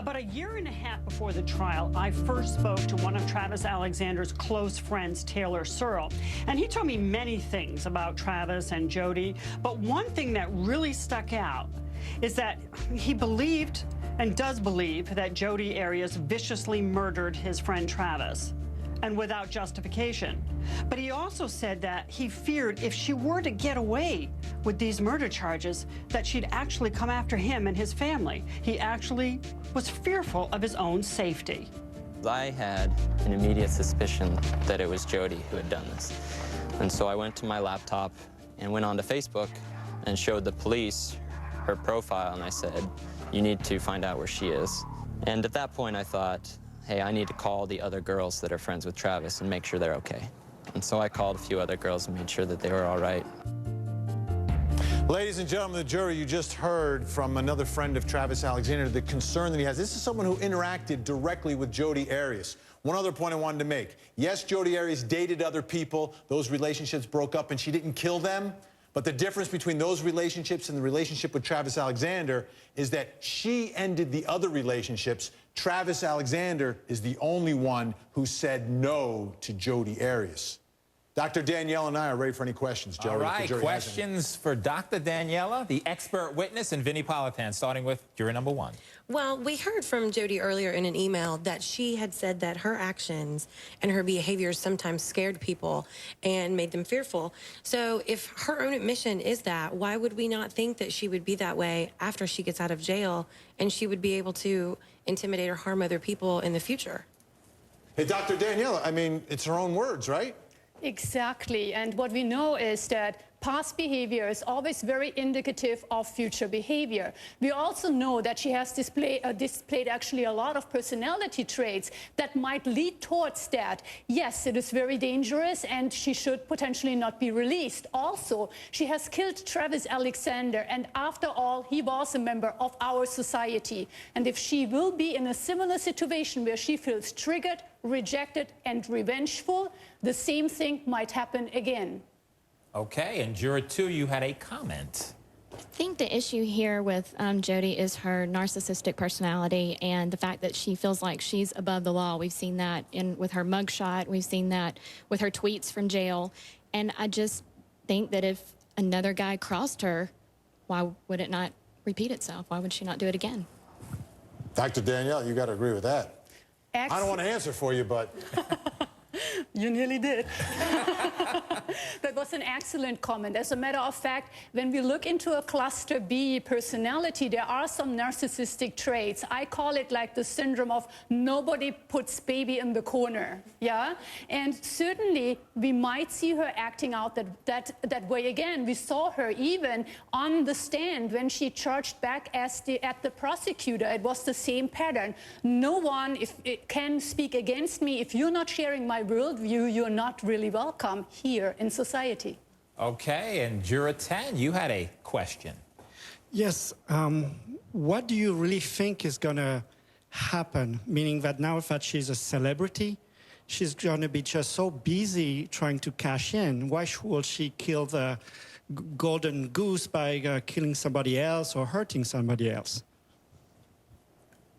About a year and a half before the trial, I first spoke to one of Travis Alexander's close friends, Taylor Searle, and he told me many things about Travis and Jodi, but one thing that really stuck out is that he believed and does believe that Jodi Arias viciously murdered his friend Travis, and without justification. But he also said that he feared if she were to get away with these murder charges, that she'd actually come after him and his family. He actually was fearful of his own safety. I had an immediate suspicion that it was Jodi who had done this. And so I went to my laptop and went onto Facebook and showed the police her profile, and I said, "You need to find out where she is." And at that point I thought, hey, I need to call the other girls that are friends with Travis and make sure they're okay. And so I called a few other girls and made sure that they were all right. Ladies and gentlemen of the jury, you just heard from another friend of Travis Alexander the concern that he has. This is someone who interacted directly with Jodi Arias. One other point I wanted to make. Yes, Jodi Arias dated other people. Those relationships broke up and she didn't kill them. But the difference between those relationships and the relationship with Travis Alexander is that she ended the other relationships. Travis Alexander is the only one who said no to Jodi Arias. Dr. Daniela and I are ready for any questions, Joey. All right, questions for Dr. Daniela, the expert witness, and Vinnie Politan, starting with juror number one. Well, we heard from Jodi earlier in an email that she had said that her actions and her behaviors sometimes scared people and made them fearful. So if her own admission is that, why would we not think that she would be that way after she gets out of jail and she would be able to intimidate or harm other people in the future? Hey, Dr. Daniela, I mean, it's her own words, right? Exactly, and what we know is that past behavior is always very indicative of future behavior. We also know that she has displayed actually a lot of personality traits that might lead towards that. Yes, it is very dangerous and she should potentially not be released. Also, she has killed Travis Alexander, and after all, he was a member of our society. And if she will be in a similar situation where she feels triggered, rejected, and revengeful, the same thing might happen again. Okay, and juror two, you had a comment. I think the issue here with Jodi is her narcissistic personality and the fact that she feels like she's above the law. We've seen that with her mugshot. We've seen that with her tweets from jail. And I just think that if another guy crossed her, why would it not repeat itself? Why would she not do it again? Dr. Danielle, you got to agree with that. I don't want to answer for you, but... You nearly did. That was an excellent comment. As a matter of fact, when we look into a cluster B personality, there are some narcissistic traits. I call it like the syndrome of nobody puts baby in the corner. Yeah? And certainly we might see her acting out that way again. We saw her even on the stand when she charged back at the prosecutor. It was the same pattern. No one can speak against me. If you're not sharing my worldview, you're not really welcome here in society. Okay, and juror 10, you had a question. Yes, what do you really think is going to happen? Meaning that now that she's a celebrity, she's going to be just so busy trying to cash in. Why will she kill the golden goose by killing somebody else or hurting somebody else?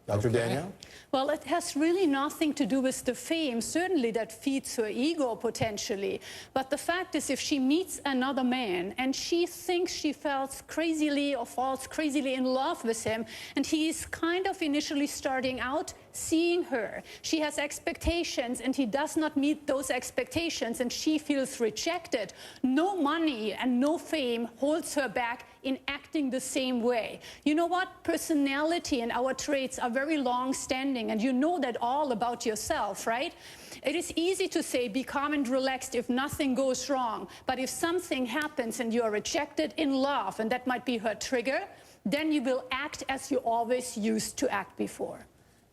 Dr. Danielle? Well, it has really nothing to do with the fame. Certainly that feeds her ego potentially. But the fact is, if she meets another man and she thinks she falls crazily in love with him, and he's kind of initially starting out seeing her, she has expectations and he does not meet those expectations and she feels rejected, no money and no fame holds her back in acting the same way. You know what? Personality and our traits are very long-standing, and you know that all about yourself, right? It is easy to say, be calm and relaxed if nothing goes wrong. But if something happens and you are rejected in love, and that might be her trigger, then you will act as you always used to act before.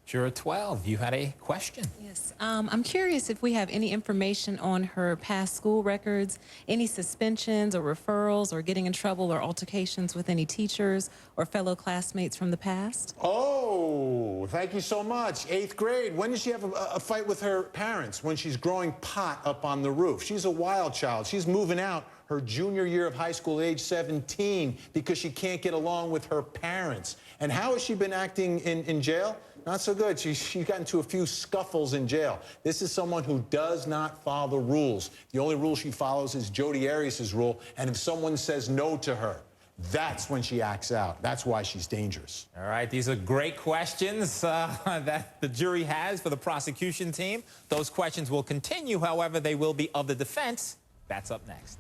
Juror 12, you had a question. Yes, I'm curious if we have any information on her past school records, any suspensions or referrals or getting in trouble or altercations with any teachers or fellow classmates from the past. Oh, thank you so much. 8th grade. When did she have a fight with her parents? When she's growing pot up on the roof. She's a wild child. She's moving out her junior year of high school at age 17 because she can't get along with her parents. And how has she been acting in jail? Not so good. She got into a few scuffles in jail. This is someone who does not follow the rules. The only rule she follows is Jodi Arias' rule, and if someone says no to her, that's when she acts out. That's why she's dangerous. All right, these are great questions that the jury has for the prosecution team. Those questions will continue, however, they will be of the defense. That's up next.